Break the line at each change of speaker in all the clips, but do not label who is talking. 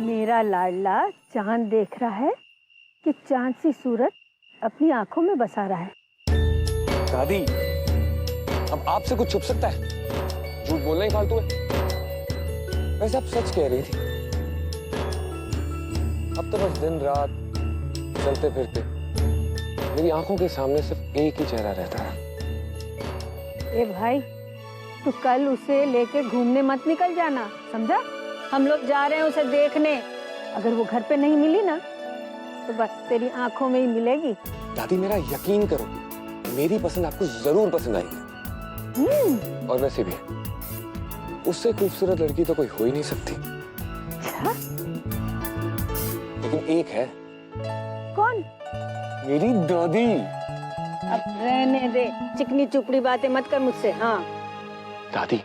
मेरा लाडला चांद देख रहा है कि चांद सी सूरत अपनी आंखों में बसा रहा है।
दादी, अब आपसे कुछ छुप सकता है? झूठ बोलना ही फालतू है। वैसे आप सच कह रही थी। अब तो बस दिन रात चलते फिरते मेरी आंखों के सामने सिर्फ एक ही चेहरा रहता है।
ए भाई, तू कल उसे लेके घूमने मत निकल जाना, समझा? हम लोग जा रहे हैं उसे देखने। अगर वो घर पे नहीं मिली ना तो बस तेरी आंखों में ही मिलेगी।
दादी, मेरा यकीन करो, मेरी पसंद आपको जरूर पसंद आएगी। और वैसे भी उससे खूबसूरत लड़की तो कोई हो ही नहीं सकती।
अच्छा?
लेकिन एक है।
कौन?
मेरी दादी।
अब रहने दे, चिकनी चुपड़ी बातें मत कर मुझसे। हाँ
दादी,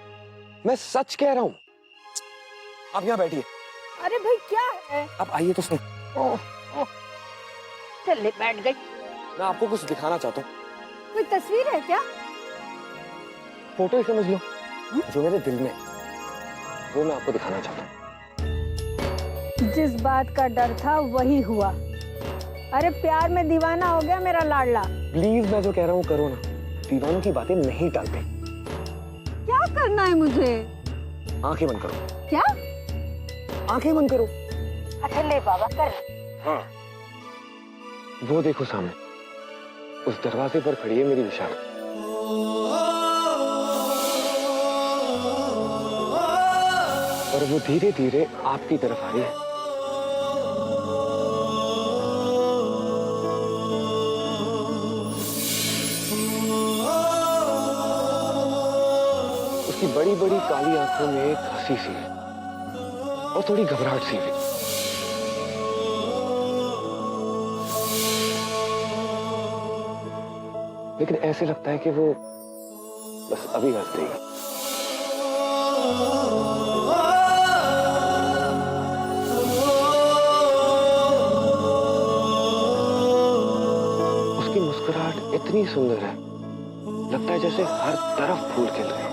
मैं सच कह रहा हूँ। आप यहाँ बैठिए।
अरे भाई, क्या है?
आप आइए तो सही।
ओह, चल ले, बैठ गई।
मैं आपको कुछ दिखाना चाहता हूँ।
कोई तस्वीर है क्या?
फोटो ही समझ लो, जो मेरे दिल में है, वो मैं आपको दिखाना चाहता हूँ।
जिस बात का डर था वही हुआ। अरे प्यार में दीवाना हो गया मेरा लाडला।
प्लीज, मैं जो कह रहा हूँ करो ना। दीवानों की बातें नहीं टालते।
क्या करना है मुझे?
आंखें बंद करो।
क्या?
आंखें बंद करो।
अच्छा ले बाबा, कर।
हाँ, वो देखो सामने, उस दरवाजे पर खड़ी है मेरी विशाखा। और वो धीरे धीरे आपकी तरफ आ रही है। उसकी बड़ी बड़ी काली आंखों में एक हंसी सी है और थोड़ी घबराहट सी भी। लेकिन ऐसे लगता है कि वो बस अभी हंस देगी। उसकी मुस्कुराहट इतनी सुंदर है, लगता है जैसे हर तरफ फूल खिल रहे हैं।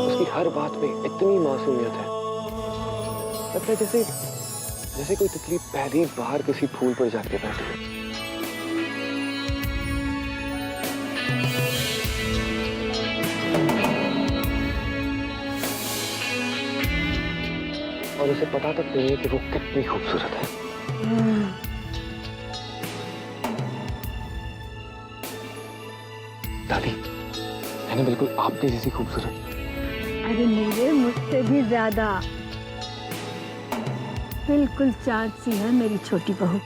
उसकी हर बात में इतनी मासूमियत है, लगता है जैसे कोई तितली पहली बार किसी फूल पर जाके बैठी है। और उसे पता तक नहीं है कि वो कितनी खूबसूरत है। दादी, है ना बिल्कुल आपके जैसी खूबसूरत।
अरे मेरे मुझसे भी ज्यादा। बिल्कुल चाँद सी है मेरी छोटी बहू।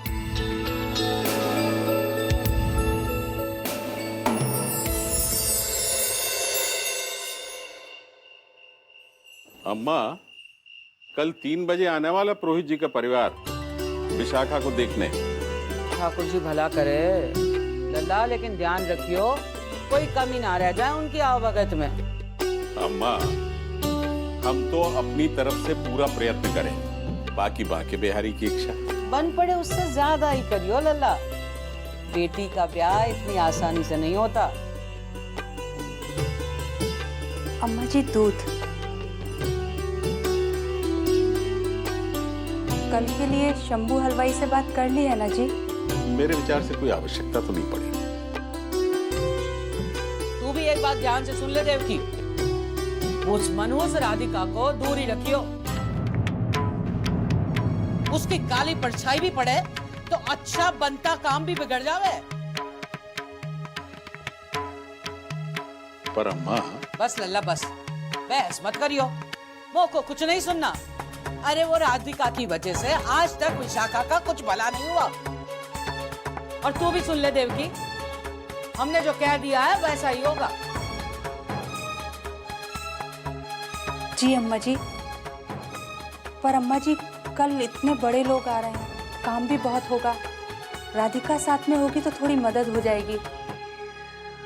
अम्मा, कल 3 बजे आने वाला पुरोहित जी का परिवार विशाखा को देखने।
ठाकुर जी भला करे लल्ला, लेकिन ध्यान रखियो कोई कमी ना रह जाए उनकी आवभगत में।
अम्मा, हम तो अपनी तरफ से पूरा प्रयत्न करें, बाकी बाकी बिहारी की इच्छा।
बन पड़े उससे ज्यादा ही करियो लल्ला। बेटी का ब्याह इतनी आसानी से नहीं होता।
अम्मा जी, दूध। कल के लिए शंभू हलवाई से बात कर ली है ना जी?
मेरे विचार से कोई आवश्यकता तो नहीं पड़ी।
तू भी एक बात ध्यान से सुन ले देवकी, उस मनहूस राधिका को दूर ही रखियो। उसकी काली परछाई भी पड़े तो अच्छा बनता काम भी बिगड़ जावे।
पर अम्मा,
बस लल्ला बस, बहस मत करियो, मो को कुछ नहीं सुनना। अरे वो राधिका की वजह से आज तक विशाखा का कुछ भला नहीं हुआ। और तू भी सुन ले देवकी, हमने जो कह दिया है वैसा ही होगा।
जी अम्मा जी, पर अम्मा जी कल इतने बड़े लोग आ रहे हैं, काम भी बहुत होगा। राधिका साथ में होगी तो थोड़ी मदद हो जाएगी।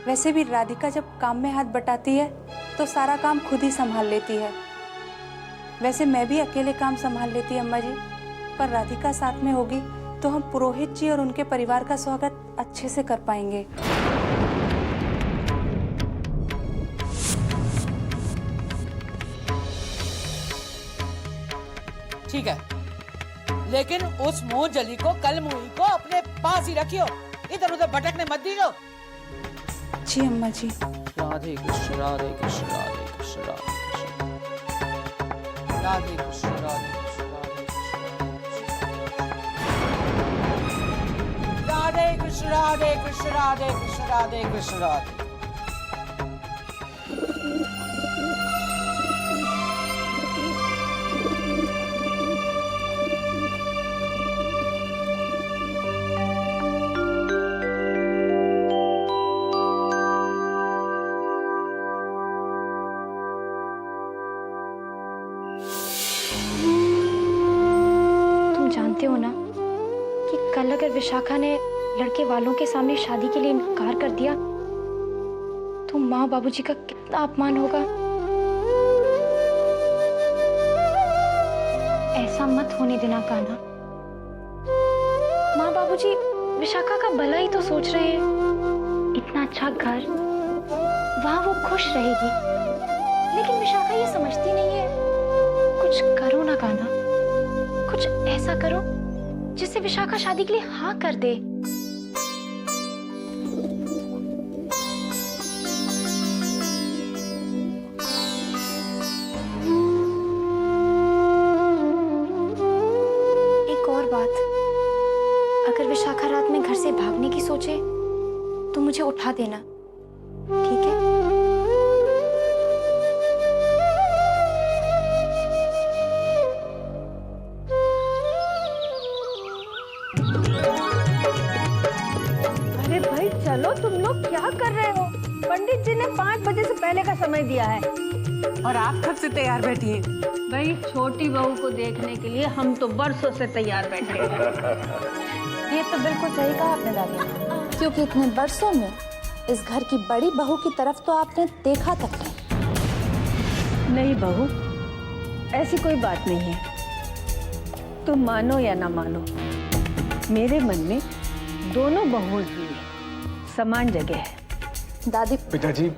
वैसे भी राधिका जब काम में हाथ बटाती है तो सारा काम खुद ही संभाल लेती है। वैसे मैं भी अकेले काम संभाल लेती अम्मा जी, पर राधिका साथ में होगी तो हम पुरोहित जी और उनके परिवार का स्वागत अच्छे से कर पाएंगे।
ठीक है, लेकिन उस मुंह जली को, कल मुही को अपने पास ही रखियो, इधर उधर भटकने मत दीजियो।
जी अम्मा जी।
राधे कृष्ण राधे कृष्ण राधे कृष्ण राधे कृष्ण राधे कृष्ण राधे कृष्ण राधे कृष्ण राधे कृष्ण राधे कृष्ण राधे।
जानते हो ना कि कल अगर विशाखा ने लड़के वालों के सामने शादी के लिए इनकार कर दिया तो माँ बाबूजी का कितना अपमान होगा। ऐसा मत होने देना कान्हा। माँ बाबूजी विशाखा का भला ही तो सोच रहे हैं। इतना अच्छा घर, वहां वो खुश रहेगी, लेकिन विशाखा ये समझती नहीं है। कुछ करो ना कान्हा, कुछ ऐसा करो जिससे विशाखा शादी के लिए हाँ कर दे। एक और बात, अगर विशाखा रात में घर से भागने की सोचे तो मुझे उठा देना, ठीक है?
चलो, तुम लोग क्या कर रहे हो? पंडित जी ने 5 बजे से पहले का समय दिया है
और आप कब से तैयार बैठी हैं?
भाई, छोटी बहू को देखने के लिए हम तो बरसों से तैयार बैठे हैं।
ये तो बिल्कुल सही कहा आपने दादी, क्योंकि इतने बरसों में इस घर की बड़ी बहू की तरफ तो आपने देखा तक नहीं।
नहीं बहू, ऐसी कोई बात नहीं है। तुम मानो या ना मानो, मेरे मन में दोनों बहुओं की समान जगह है।
दादी,
पिताजी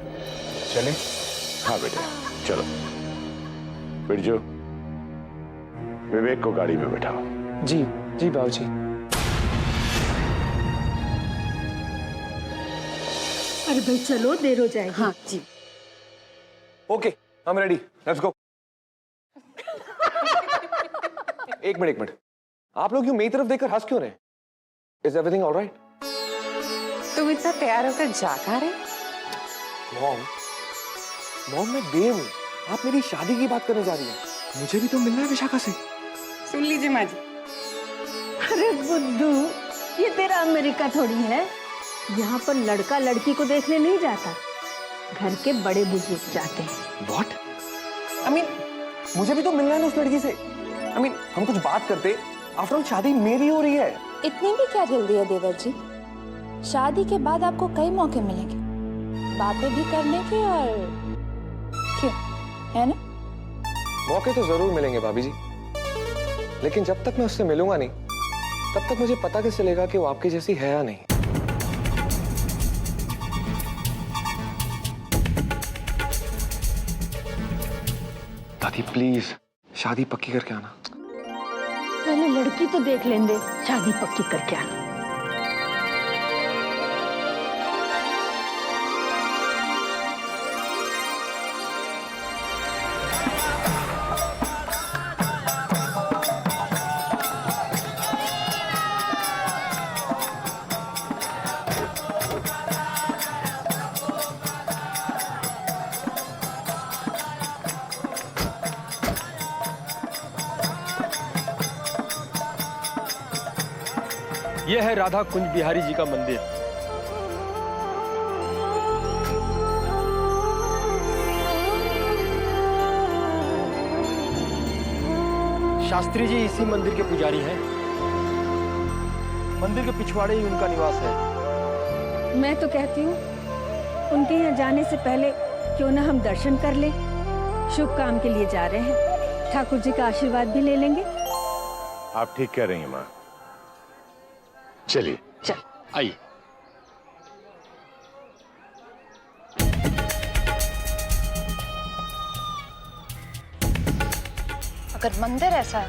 चले?
हाँ बेटा चलो। बिरजू, विवेक को गाड़ी में बैठाओ।
जी जी बाबूजी।
अरे भाई चलो, देर हो जाएगी।
हाँ जी।
Okay, I am ready, let's go. एक मिनट, आप लोग यूं मेरी तरफ देखकर हंस क्यों रहे हैं? Is everything alright?
तुम इतना तैयार होकर जा कहाँ रहे?
मॉम मैं देव हूँ। आप मेरी शादी की बात करने जा रही हैं। मुझे भी तो मिलना है विशाखा से।
सुन लीजिए माँ जी।
अरे बुद्धू, ये तेरा अमेरिका थोड़ी है। यहाँ पर लड़का लड़की को देखने नहीं जाता, घर के बड़े बुजुर्ग जाते हैं।
What? I mean, मुझे भी तो मिलना है ना उस लड़की से। I mean, हम कुछ बात करते, आफ्टर ऑल शादी मेरी हो रही है।
इतनी भी क्या जल्दी है देवर जी? शादी के बाद आपको कई मौके मिलेंगे बातें भी करने के, और क्यों, है ना?
मौके तो जरूर मिलेंगे भाभी जी, लेकिन जब तक मैं उससे मिलूंगा नहीं, तब तक मुझे पता कैसे चलेगा कि वो आपकी जैसी है या नहीं। दादी प्लीज शादी पक्की करके आना।
पहले लड़की तो देख लेंगे, शादी पक्की करके आना।
यह है राधा कुंज बिहारी जी का मंदिर। शास्त्री जी इसी मंदिर के पुजारी हैं। मंदिर के पिछवाड़े ही उनका निवास है।
मैं तो कहती हूँ उनके यहाँ जाने से पहले क्यों ना हम दर्शन कर लें। शुभ काम के लिए जा रहे हैं, ठाकुर जी का आशीर्वाद भी ले लेंगे।
आप ठीक कह रही हैं माँ। चलिए
चल आइए।
अगर मंदिर ऐसा है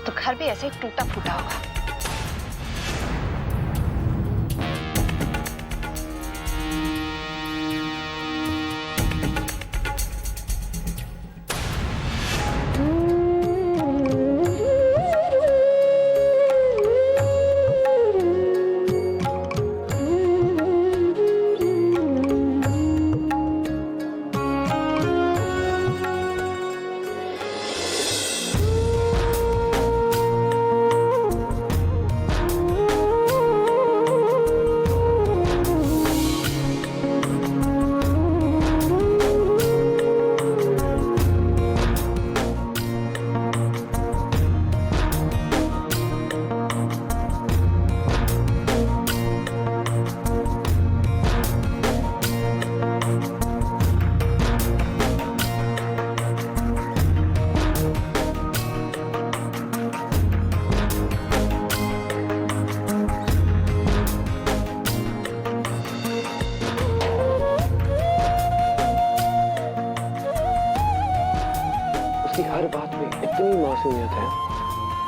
तो घर भी ऐसे ही टूटा फूटा होगा।
हर बात में इतनी मासूमियत है,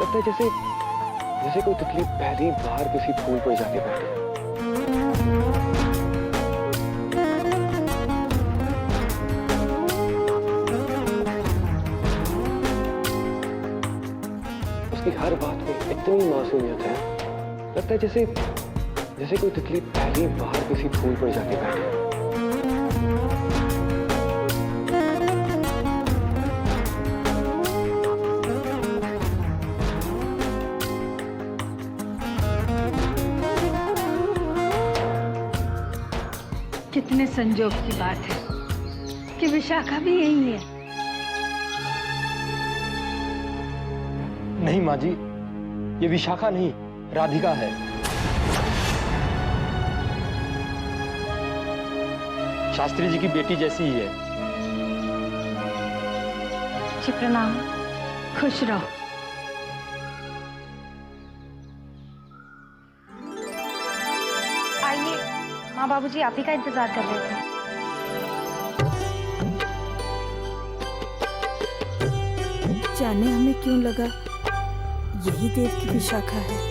लगता है जैसे जैसे कोई तितली पहली बार किसी फूल पर जाके बैठे। उसकी हर बात में इतनी मासूमियत है, लगता है जैसे जैसे कोई तितली पहली बार किसी फूल पर जाके बैठे।
कितने संजोग की बात है कि विशाखा भी यही है।
नहीं माँ जी, ये विशाखा नहीं, राधिका है। शास्त्री जी की बेटी जैसी ही है।
जी प्रणाम।
खुश रहो।
आइए, माँ बाबूजी आप ही का इंतजार कर रहे थे।
जाने हमें क्यों लगा यही देव की विशाखा है।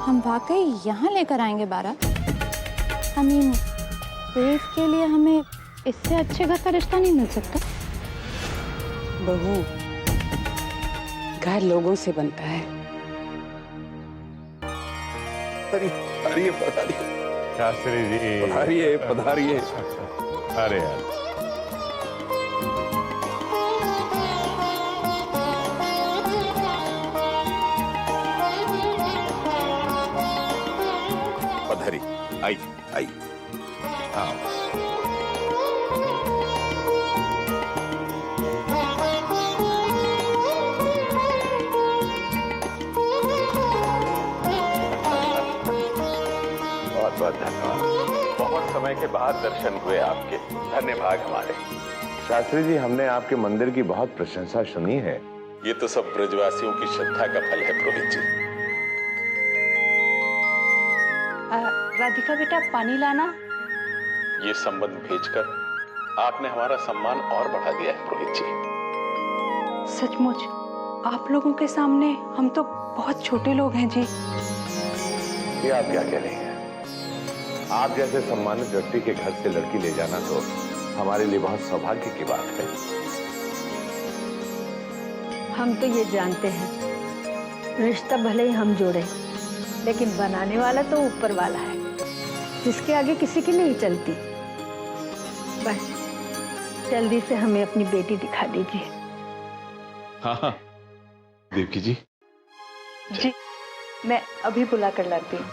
हम वाकई यहाँ लेकर आएंगे बारात। I mean, देव के लिए हमें इससे अच्छे घर का रिश्ता नहीं मिल सकता।
बहू, घर लोगों से बनता है।
पधारिए पधारिए
शास्त्री जी
पधारिए पधारिए।
अरे यार,
पधारी, आइए आइए। हाँ,
बहुत बहुत धन्यवाद। बहुत समय के बाद दर्शन हुए आपके, धन्यवाद हमारे। शास्त्री जी, हमने आपके मंदिर की बहुत प्रशंसा सुनी है।
ये तो सब ब्रजवासियों की श्रद्धा का फल है पुरोहित जी।
राधिका बेटा पानी लाना।
ये संबंध भेजकर आपने हमारा सम्मान और बढ़ा दिया है पुरोहित जी।
सचमुच आप लोगों के सामने हम तो बहुत छोटे लोग हैं जी।
ये आप क्या कह रही हैं? आप जैसे सम्मानित व्यक्ति के घर से लड़की ले जाना तो हमारे लिए बहुत सौभाग्य की बात है।
हम तो ये जानते हैं, रिश्ता भले ही हम जोड़े, लेकिन बनाने वाला तो ऊपर वाला है, जिसके आगे किसी की नहीं चलती। बस जल्दी से हमें अपनी बेटी दिखा दीजिए।
हाँ देवकी जी।
जी, मैं अभी बुला कर लाती हूँ।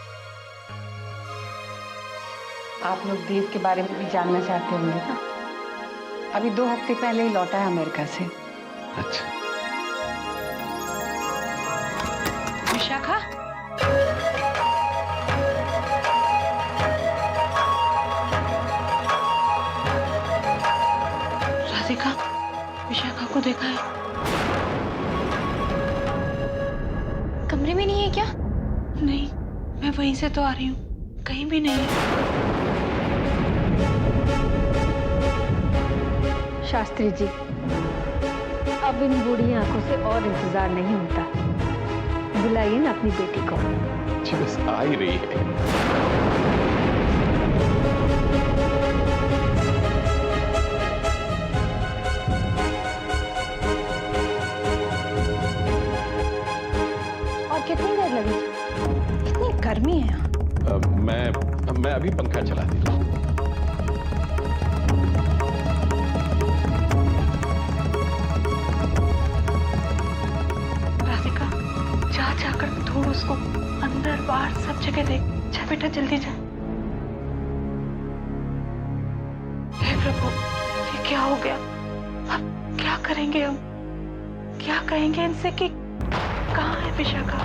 आप लोग देव के बारे में भी जानना चाहते होंगे ना? अभी 2 हफ्ते पहले ही लौटा है अमेरिका से।
अच्छा।
विशाखा, राधिका, विशाखा को देखा है?
कमरे में नहीं है क्या?
नहीं, मैं वहीं से तो आ रही हूँ, कहीं भी नहीं है।
शास्त्री जी, अब इन बूढ़ी आंखों से और इंतजार नहीं होता। बुलाइए ना अपनी बेटी को।
जी बस आ ही रही है।
और कितनी देर लगेगी? इतनी गर्मी है यहाँ।
मैं अभी पंखा चला देता हूँ।
राधिका, जाकर ढूंढ उसको, अंदर बाहर सब जगह देख। जा बेटा, जल्दी जा। हे प्रभु, ये क्या हो गया? अब क्या करेंगे हम? क्या कहेंगे इनसे कि कहाँ है विशाखा?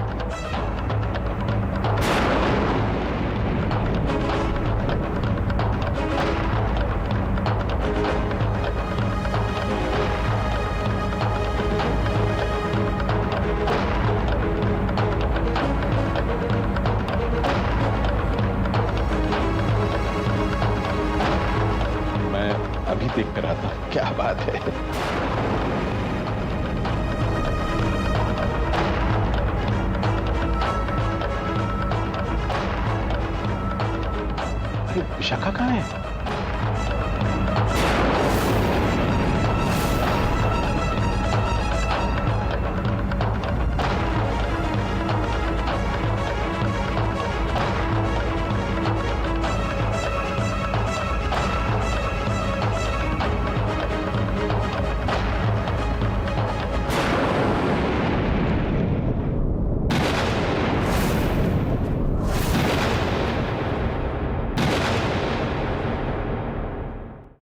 अभी देख कर आता। क्या बात है। अरे विशाखा कहाँ है?